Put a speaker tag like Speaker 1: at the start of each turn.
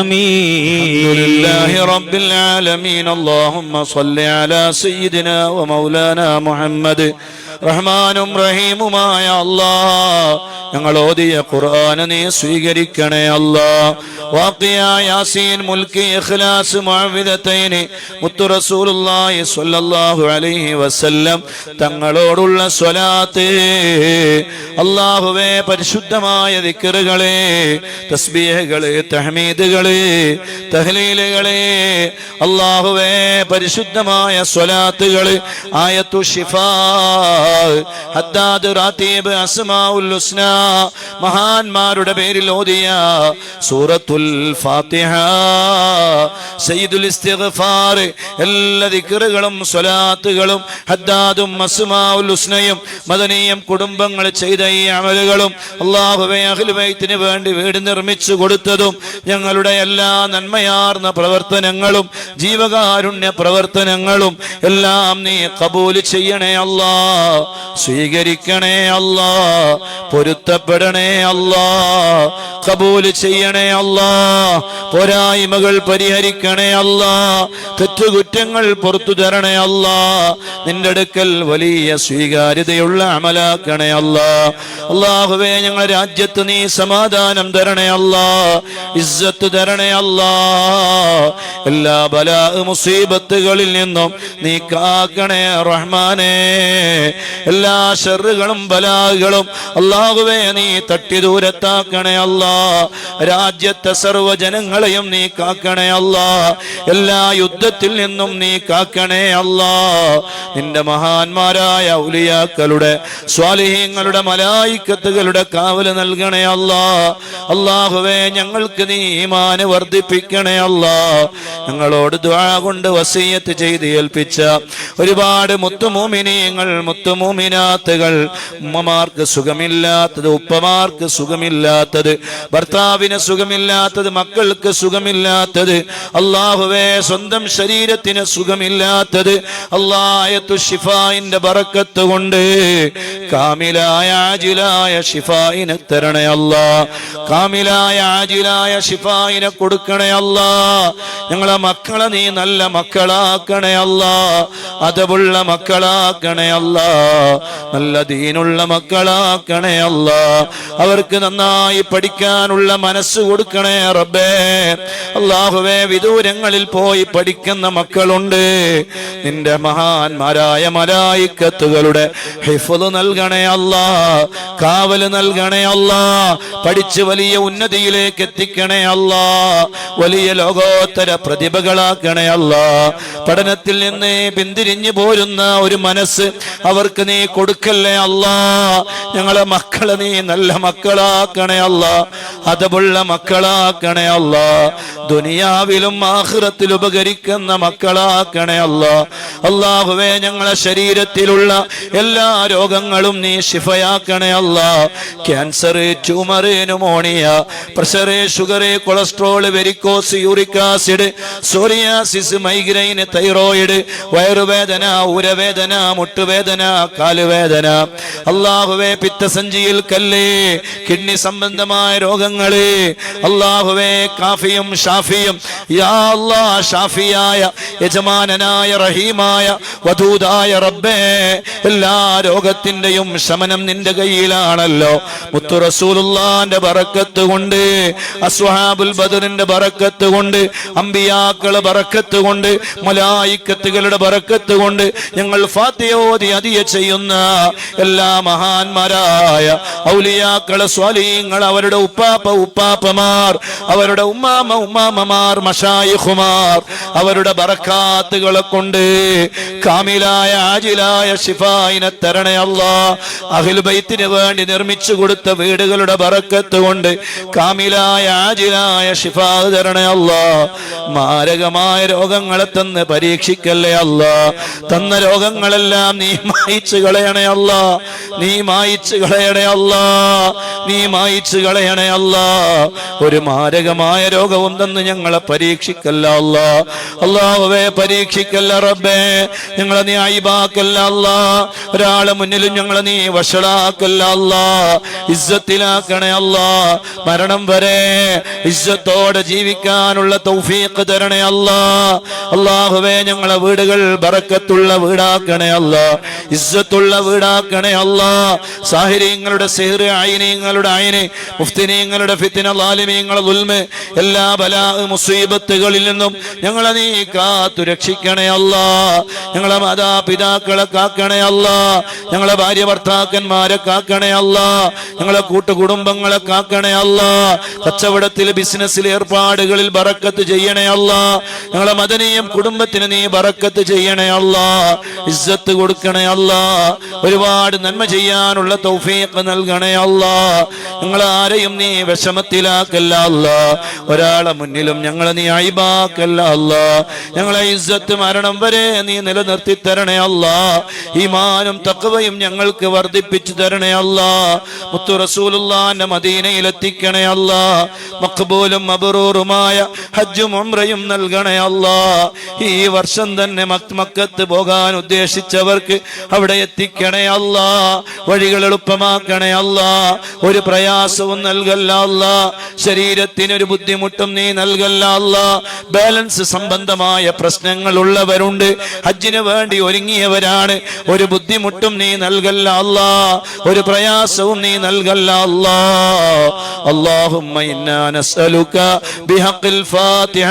Speaker 1: آمين.
Speaker 2: الحمد لله رب العالمين. اللهم صل على سيدنا ومولانا محمد. റഹ്മാനും റഹീമുമായ അല്ലാഹ്, ഞങ്ങൾ ഓതിയ ഖുർആൻ നീ സ്വീകരിക്കണേ അല്ലാഹ്. വാഖിയ, യാസീൻ, മുൽക്കി, ഇഖ്ലാസ്, മുഅവ്വിദതൈനി മുത്തു റസൂലുള്ളാഹി സ്വല്ലല്ലാഹു അലൈഹി വസല്ലം തങ്ങളോടുള്ള സ്വലാത്ത്. അല്ലാഹുവേ, പരിശുദ്ധമായ ദിക്റുകളെ, തസ്ബീഹുകളെ, തഹ്മീദുകളെ, തഹ്ലീലുകളെ, അല്ലാഹുവേ പരിശുദ്ധമായ സ്വലാത്തുകളെ, ആയത്തു ശിഫാ, ഹദ്ദാദ്, റാത്തീബ്, അസ്മാഉൽ ഹുസ്ന, മഹാന്മാരുടെ പേരിൽ ഓതിയ സൂറത്തുൽ ഫാത്തിഹ, സയ്യിദുൽ ഇസ്തിഗ്ഫാർ, എല്ലാ ദിക്റുകളും സ്വലാത്തുകളും ഹദ്ദാദും അസ്മാഉൽ ഹുസ്നയും മദനിയും കുടുംബങ്ങൾ ചെയ്ത ഈ അമലുകളും അല്ലാഹുവേ അഹ്ലു ബൈത്തിന് വേണ്ടി വീട് നിർമ്മിച്ചു കൊടുത്തതും ഞങ്ങളുടെ എല്ലാ നന്മയാർന്ന പ്രവർത്തനങ്ങളും ജീവകാരുണ്യ പ്രവർത്തനങ്ങളും എല്ലാം നീ ഖബൂൽ ചെയ്യണേ അല്ലാഹ്. സ്വീകരിക്കണേ അല്ലാഹ്, പൊരുത്തപ്പെടണേ അല്ലാഹ്, ഖബൂൽ ചെയ്യണേ അല്ലാഹ്. പോരായ്മകൾ പരിഹരിക്കണേ അല്ലാഹ്, തെറ്റുകുറ്റങ്ങൾ പുറത്തു തരണേ അല്ലാഹ്. നിന്റെ അടുക്കൽ വലിയ സ്വീകാര്യതയുള്ള അമലാക്കണേ അല്ലാഹ്. അല്ലാഹുവേ, ഞങ്ങളുടെ രാജ്യത്ത് നീ സമാധാനം തരണേ അല്ലാഹ്, ഇസ്സത്ത് തരണേ അല്ലാഹ്. എല്ലാ ബലാ മുസീബത്തുകളിൽ നിന്നും നീ കാക്കണേ റഹ്മാനേ. എല്ലാ ഷർറുകളും ബലാകളും അല്ലാഹുവേ നീ തട്ടി ദൂരത്താക്കണേ അല്ലാഹ്. രാജ്യത്തെ സർവ്വജനങ്ങളെയും നീ കാക്കണേ അല്ലാഹ്. എല്ലാ യുദ്ധത്തിൽ നിന്നും നീ കാക്കണേ അല്ലാഹ്. നിന്റെ മഹാന്മാരായ ഔലിയാക്കളുടെ, സ്വാലിഹീങ്ങളുടെ, മലായിക്കത്തുകളുടെ കാവല് നൽകണേ അല്ലാഹ്. അല്ലാഹുവേ, ഞങ്ങൾക്ക് നീ ഈമാന് വർദ്ധിപ്പിക്കണേ അല്ലാഹ്. ഞങ്ങളോട് ദുആ കൊണ്ട് വസിയ്യത്ത് ചെയ്ത് ഏൽപ്പിച്ച ഒരുപാട് മുത്തുമൂമിനീങ്ങൾ, മുത്തുമൂമിനാത്തുകൾ, ഉമ്മമാർക്ക് സുഖമില്ലാത്തത്, ഉപ്പമാർക്ക് സുഖമില്ലാത്തത്, ഭർത്താവിന് സുഖമില്ലാത്തത്, മക്കൾക്ക് സുഖമില്ലാത്തത്, അല്ലാഹുവേ സ്വന്തം ശരീരത്തിന് സുഖമില്ലാത്തത്, അല്ലാഹു ശിഫായിന്റെ ബറക്കത്ത് കൊണ്ട് കാമിലായ ആജിലായ ശിഫായിനെ തരണേ അല്ലാഹ്. കാമിലായ ആജിലായ ശിഫായിനെ കൊടുക്കണേ അല്ലാഹ്. ഞങ്ങളെ മക്കളെ നീ നല്ല മക്കളാക്കണേ അല്ലാഹ്, അദബുള്ള മക്കളാക്കണേ അല്ലാഹ്, നല്ല ദീനുള്ള മക്കളാക്കണേ അല്ലാഹ്. അവർക്ക് നന്നായി പഠിക്കാനുള്ള മനസ്സ് കൊടുക്കണേ റബ്ബേ. അല്ലാഹുവേ, വിദൂരങ്ങളിൽ പോയി പഠിക്കുന്ന മക്കളുണ്ട്. നിന്റെ മഹാന്മാരായ മലായിക്കത്തുകളുടെ ഹിഫ്ള് നൽകണേ അല്ലാഹ്, കാവല് നൽകണേ അല്ലാഹ്. പഠിച്ച് വലിയ ഉന്നതിയിലേക്ക് എത്തിക്കണേ അല്ലാഹ്. വലിയ ലോകോത്തര പ്രതിഭകളാക്കണേ അല്ലാഹ്. പഠനത്തിൽ നിന്ന് പിന്തിരിഞ്ഞു പോരുന്ന ഒരു മനസ്സ് അവർക്ക് നീ കൊടുക്കല്ലേ അല്ലാഹ്. ഞങ്ങളെ മക്കളെ നീ നല്ല മക്കളാക്കണേ അല്ലാഹ്, അദബുള്ള മക്കളാക്കണേ അല്ലാഹ്. ദുനിയാവിലും ആഖിറത്തിലും ഉപകരിക്കുന്ന മക്കളാക്കണേ അല്ലാഹ്. അല്ലാഹുവേ, ഞങ്ങളെ ശരീരത്തിലുള്ള എല്ലാ രോഗങ്ങളും നീ ശിഫയാക്കണേ അല്ലാഹ്. Cancer, tumour, pneumonia, pressure, sugar, cholesterol, varicose, uric acid, psoriasis, migraine, thyroid, വയറുവേദന, ഉരവേദന, മുട്ടുവേദന, കാലുവേദന, അല്ലാഹുവേ പിത്തസഞ്ചിയിൽ കല്ല്, കിഡ്നി സംബന്ധമായ രോഗങ്ങള്, അല്ലാഹുവേ കാഫിയും ഷാഫിയും, യാ അല്ലാഹ് ഷാഫിയായ യജമാനനായ റഹീമായ വദൂദായ റബ്ബേ, എല്ലാ രോഗത്തിന്റെയും ശമനം നിന്റെ കയ്യിലാണല്ലോ. മുത്തു റസൂലുള്ളാഹിന്റെ ബറക്കത്ത് കൊണ്ട്, അസ്ഹാബുൽ ബദറിന്റെ ബറക്കത്ത് കൊണ്ട്, അമ്പിയാക്കളുടെ ബറക്കത്ത് കൊണ്ട്, മലായിക്കത്തുകളുടെ ബറക്കത്ത് കൊണ്ട്, ഞങ്ങൾ ഫാത്തിഹ ഓതി അതിയ ചെയ്യുന്ന എല്ലാ മഹാന്മാരായ ഔലിയാക്കളെ, സ്വാലിഹീങ്ങൾ, അവരുടെ ഉപ്പാപ്പമാർ, അവരുടെ ഉമ്മാമമാർ, മശായിഖുമാർ, അവരുടെ ബറക്കാത്തുകളെ കൊണ്ട് കാമിലായ ആജിലായ ശിഫായിനെ തരണേ അല്ലാഹ്. അഹ്ലു ബൈത്തിന് വേണ്ടി നിർമ്മിച്ചു കൊടുത്ത വീടുകളുടെ ബറക്കത്ത് കൊണ്ട് കാമിലായ ആജിലായ ശിഫാ തരണേ അല്ലാഹ്. മാരകമായ രോഗങ്ങളെ തന്ന് പരീക്ഷിക്കല്ലേ അല്ലാഹ്. തന്ന രോഗങ്ങളെല്ലാം നീ മായിച്ചു കളയണേ അല്ലാ, നീ മായിച്ചു കളയണേ അല്ലാ, നീ മായിച്ചു കളയണേ അല്ലാ. ഒരു മാരകമായ രോഗവും തന്ന് ഞങ്ങളെ പരീക്ഷിക്കല്ല അല്ലാ. അല്ലാഹുവേ പരീക്ഷിക്കല്ല റബ്ബേ, ഞങ്ങളെ നീ അയിബാക്കല്ല അല്ലാ. ഒരാളെ മുന്നിലും ഞങ്ങളെ നീ വഷളാക്കല്ല അല്ലാ. ഇസ്സത്തിലാക്കണേ അല്ലാ. മരണം വരെ ഇസ്സത്തോടെ ജീവിക്കാനുള്ള തൗഫീഖ് തരണേ അല്ലാ. അല്ലാഹുവേ ഞങ്ങളെ വീടുകൾ ബറക്കത്തുള്ള വീടാക്കണേ അല്ലാ, ഇസ്സത്തുള്ള വീടാക്കണേ അല്ലാ. സാഹിരീങ്ങളുടെ സിഹ്ർ, ഐനീങ്ങളുടെ ഐന്, മുഫ്തിനീങ്ങളുടെ ഫിത്ന, ളാലിമീങ്ങളുടെ ദുൽമ്, എല്ലാ ബലാ മുസീബത്തുകളിൽ നിന്നും ഞങ്ങളെ നീ കാത്തു രക്ഷിക്കണേ അല്ലാ. ഞങ്ങളെ മാതാപിതാക്കളെ കാക്കണേ അല്ലാ, ഞങ്ങളെ ഭാര്യ ഭർത്താക്കന്മാരെ കാക്കണേ അല്ലാ, ഞങ്ങളെ കൂട്ടുകുടുംബങ്ങളെ കാക്കണേ അല്ലാ. കച്ചവടത്തിൽ, ബിസിനസ്സിൽ, ഏർപ്പാടുകളിൽ ബറക്കത്ത് ചെയ്യണേ അല്ലാ. ഞങ്ങളെ മദനിയും കുടുംബത്തിന് നീ ബറക്കത്ത് ചെയ്യണേ അല്ലാ, ഇസ്സത്ത് കൊടുക്കണേ അല്ലാ. ഒരുപാട് നന്മ ചെയ്യാനുള്ള തൗഫീഖ് നൽകണേ അല്ലാ. ഞങ്ങളാരെയും നീ വിഷമത്തിലാക്കല്ല അല്ലാ. ഒരാളെ മുന്നിലും ഞങ്ങളെ നീ അയിബാക്കല്ല അല്ലാ. ഞങ്ങളെ ഇസ്സത്ത് മരണം വരെ നീ നിലനിർത്തി തരണേ അല്ലാ. ഈമാനും തഖ്വയും ഞങ്ങൾക്ക് വർദ്ധിപ്പിച്ചു തരണേ അല്ലാ. മുത്തു റസൂലുള്ളാഹിന്റെ മദീനയിൽ എത്തിക്കണേ അല്ലാ. മഖ്ബൂലും മബ്റൂറുമായ ഹജ്ജും ഉംറയും നൽകണേ അല്ലാ. ഈ വർഷം തന്നെ മക്കത്ത് പോകാൻ ഉദ്ദേശിച്ചവർക്ക് അവിടെ എത്തിക്കണേ അല്ലാ. വഴികൾ എളുപ്പമാക്കണേ അല്ലാ. ഒരു പ്രയാസവും നൽകല്ല അല്ലാ. ശരീരത്തിനൊരു ബുദ്ധിമുട്ടും നീ നൽകല്ല അല്ലാ. ബാലൻസ് സംബന്ധമായ പ്രശ്നങ്ങൾ ഉള്ളവരുണ്ട്, ഹജ്ജിന് വേണ്ടി ഒരുങ്ങിയവരാണ്. ഒരു ബുദ്ധിമുട്ടും നീ നൽകല്ല അല്ലാ, ഒരു പ്രയാസവും നീ നൽകല്ല അല്ലാ. അല്ലാഹുമ്മ ഇന്നാ നസ്അലുക ബിഹഖിൽ ഫാത്തിഹ